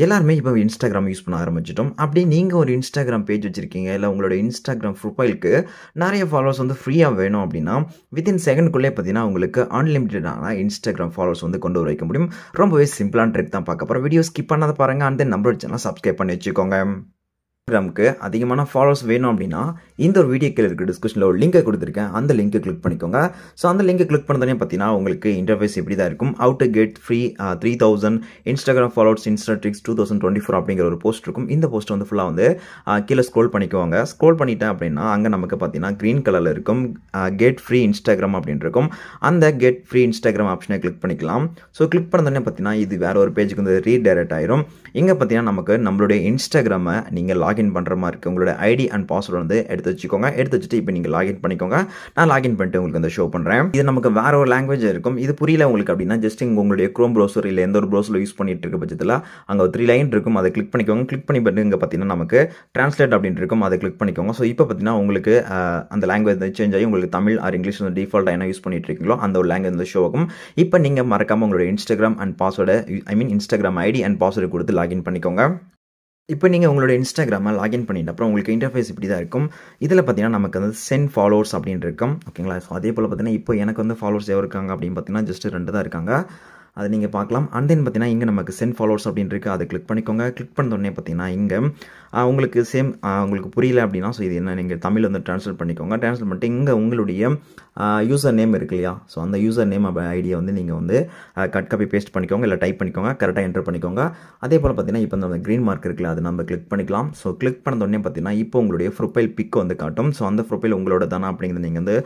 எல்லாருமே இப்போ Instagram use பண்ண ஆரம்பிச்சுட்டோம். அப்படி நீங்க ஒரு Instagram பேஜ் வச்சிருக்கீங்க. இல்ல உங்களோட Instagram ப்ரொஃபைலுக்கு நெறைய ஃபாலோவர்ஸ் வந்து ஃப்ரீயா வேணும் அப்படின்னா, வித்தின் செகண்ட்குள்ளே பார்த்தீங்கன்னா, உங்களுக்கு அன்லிமிட்டடான Instagram ஃபாலோவர்ஸ் வந்து கொண்டு வர வைக்க முடியும். ரொம்பவே சிம்பிளான ட்ரிக் தான் பார்க்க போறோம். வீடியோ ஸ்கிப் பண்ணாத பாருங்க. அண்ட் தென் நம்மளோட சேனலை சப்ஸ்கிரைப் பண்ணி வச்சுக்கோங்க. Instagramக்கு அதிகமான ஃபாலோவர்ஸ் வேணும் அப்படின்னா, இந்த ஒரு வீடியோ கீழ இருக்க டிஸ்கிரிப்ஷன்ல ஒரு லிங்க் குடுத்திருக்கேன். அந்த லிங்க் கிளிக் பண்ணிக்கோங்க. சோ அந்த லிங்க் கிளிக் பண்ணதுனே பார்த்தீங்கன்னா, உங்களுக்கு இன்டர்ஃபேஸ் இப்படி தான் இருக்கும். How to get free 3000 Instagram followers insta tricks 2024 அப்படிங்கிற ஒரு போஸ்ட் இருக்கும். இந்த போஸ்ட் வந்து ஃபுல்லா வந்து கீழ ஸ்க்ரோல் பண்ணிக்கோங்க. ஸ்க்ரோல் பண்ணிட்டேன் அப்படின்னா, அங்க நமக்கு பார்த்தீங்கன்னா கிரீன் கலர்ல இருக்கும். கெட் ஃப்ரீ Instagram அப்படின்னு இருக்கும். அந்த கெட் ஃப்ரீ Instagram ஆப்ஷனை கிளிக் பண்ணிக்கலாம். சோ கிளிக் பண்ணதுனே பார்த்தீங்கன்னா, இது வேற ஒரு பேஜ்க்கு வந்து ரீடைரக்ட் ஆயிரும். இங்க பார்த்தீங்கன்னா, நமக்கு நம்மளுடைய Instagram நீங்க லாகின் பண்ற மாதிரி இருக்கு. உங்களோட ஐடி அண்ட் பாஸ்வேர்ட் வந்து எடுத்து வச்சுக்கோங்க. எடுத்து வச்சுட்டு இப்போ நீங்க லாகின் பண்ணிக்கோங்க. நான் லாகின் பண்ணிட்டு உங்களுக்கு வந்து ஷோ பண்றேன். இது நமக்கு வேற ஒரு லாங்குவேஜ் இருக்கும். இது புரியல உங்களுக்கு அப்படின்னா ஜஸ்ட் உங்களுடைய Chrome browser இல்ல எந்த ஒரு browserல யூஸ் பண்ணிட்டு இருக்க பட்சத்துல அங்க ஒரு 3 லைன் இருக்கும். அதை கிளிக் பண்ணிக்கோங்க. கிளிக் பண்ணி பாருங்க இங்க பார்த்தீங்கன்னா நமக்கு டிரான்ஸ்லேட் அப்படின்னு இருக்கும். அதை கிளிக் பண்ணிக்கோங்க. சோ இப்போ பார்த்தீங்கன்னா உங்களுக்கு அந்த லாங்குவேஜ் சேஞ்ச் ஆகி உங்களுக்கு தமிழ் ஆர் இங்கிலீஷ் வந்து டிஃபால்ட்டா என்ன யூஸ் பண்ணிட்டு இருக்கீங்களோ அந்த ஒரு லாங்குவேஜ் வந்து ஷோ ஆகும். இப்போ நீங்க மறக்காம உங்களோட Instagram அண்ட் பாஸ்வேர்டை Instagram ஐடி அண்ட் பாஸ்வேர்டு கொடுத்து லாகின் பண்ணிக்கோங்க. இப்போ நீங்க உங்களோட Instagram லாகின் பண்ணிட்ட அப்புறம் உங்களுக்கு இன்டர்ஃபேஸ் இப்படி தான் இருக்கும். இதில் பார்த்தீங்கன்னா நமக்கு வந்து சென்ட் ஃபாலோவர்ஸ் அப்படின்னு இருக்கும். ஓகேங்களா? ஸோ அதே போல் பார்த்தீங்கன்னா இப்போ எனக்கு வந்து ஃபாலோவர்ஸ் எவ்வளோ இருக்காங்க அப்படின்னு பார்த்தீங்கன்னா ஜஸ்ட் 2 தான் இருக்காங்க. அதை நீங்கள் பார்க்கலாம். அண்ட் தென் பார்த்தீங்கன்னா இங்கே நமக்கு சென்ட் ஃபாலோவர்ஸ் அப்படின்னு இருக்குது. அதை கிளிக் பண்ணிக்கோங்க. கிளிக் பண்ண உடனே பார்த்தீங்கன்னா இங்கே உங்களுக்கு உங்களுக்கு புரியல அப்படின்னா ஸோ இது என்ன நீங்கள் தமிழ் வந்து ட்ரான்ஸ்லேட் பண்ணிக்கோங்க. ட்ரான்ஸ்லேட் பண்ணிட்டு இங்கே உங்களுடைய யூசர் நேம் இருக்கு இல்லையா? ஸோ அந்த யூசர் நேம் ஐடியை வந்து நீங்கள் வந்து கட் காப்பி பேஸ்ட் பண்ணிக்கோங்க. இல்லை டைப் பண்ணிக்கோங்க. கரெக்டாக என்டர் பண்ணிக்கோங்க. அதே போல் பார்த்தீங்கன்னா இப்போ அந்த க்ரீன் மார்க் இருக்குல்ல அதை நம்ம கிளிக் பண்ணிக்கலாம். ஸோ கிளிக் பண்ண உடனே பார்த்தீங்கன்னா இப்போ உங்களுடைய ப்ரொஃபைல் பிக் வந்து காட்டும். ஸோ அந்த ப்ரொஃபைல் உங்களோட தானே அப்படிங்கிறது நீங்கள் வந்து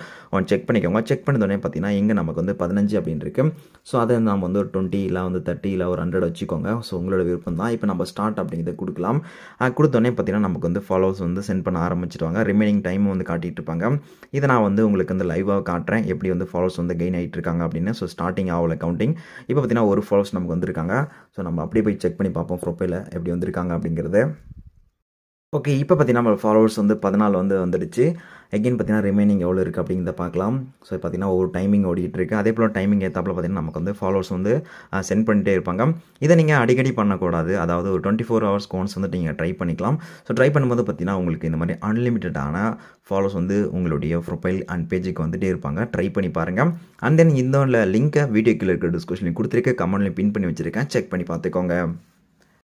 செக் பண்ணிக்கோங்க. செக் பண்ண உடனே பார்த்தீங்கன்னா இங்கே நமக்கு வந்து 15 அப்படின்னு இருக்கு. ஸோ அதை நம்ம வந்து ஒரு 20 இல்லை வந்து 30 இல்லை ஒரு 100 வச்சுக்கோங்க. ஸோ உங்களோட விருப்பம் தான். இப்போ நம்ம ஸ்டார்ட் அப்படிங்கிறத கொடுக்கலாம். கொடுத்தோடனே பார்த்தீங்கன்னா நமக்கு வந்து ஃபாலோவர்ஸ் வந்து சென்ட் பண்ண ஆரம்பிச்சிடுவாங்க. ரிமைனிங் டைம் வந்து காட்டிட்டு இருப்பாங்க. இதை நான் வந்து உங்களுக்கு வந்து லைவாக காட்டுறேன் எப்படி வந்து ஃபாலோவர்ஸ் வந்து கெயின் ஆகிட்டு இருக்காங்க அப்படின்னு. ஸோ ஸ்டார்டிங் ஆகல கவுண்டிங். இப்போ பார்த்தீங்கன்னா ஒரு ஃபாலோவர்ஸ் நமக்கு வந்திருக்காங்க. ஸோ நம்ம அப்படியே போய் செக் பண்ணி பார்ப்போம் ப்ரொஃபைல எப்படி வந்திருக்காங்க அப்படிங்கிறது. ஓகே, இப்போ பார்த்தீங்கன்னா நம்ம ஃபாலோவர்ஸ் வந்து 14 வந்து வந்துடுச்சு. எகைன் பார்த்தீங்கன்னா ரிமைனிங் எவ்வளோ இருக்குது அப்படிங்கிறத பார்க்கலாம். ஸோ பார்த்தீங்கன்னா ஒரு டைமிங் ஓடிட்டு இருக்குது. அதே போல் டைமிங் ஏற்றாப்புல பார்த்தீங்கன்னா நமக்கு வந்து ஃபாலோவர்ஸ் வந்து சென்ட் பண்ணிட்டே இருப்பாங்க. இதை நீங்கள் அடிக்கடி பண்ணக்கூடாது. அதாவது ஒரு 24 ஹவர்ஸ் ஒன்ஸ் வந்து நீங்கள் ட்ரை பண்ணிக்கலாம். ஸோ ட்ரை பண்ணும்போது பார்த்தீங்கன்னா உங்களுக்கு இந்த மாதிரி அன்லிமிட்டடான ஃபாலோவர்ஸ் வந்து உங்களுடைய ப்ரொஃபைல் அண்ட் பேஜுக்கு வந்துட்டே இருப்பாங்க. ட்ரை பண்ணி பாருங்கள். அண்ட் தென் இந்த லிங்கை வீடியோ கீழே இருக்கிற டிஸ்கிரிப்ஷனில் கொடுத்துருக்க கமெண்ட்லையும் பின் பண்ணி வச்சுருக்கேன். செக் பண்ணி பார்த்துக்கோங்க.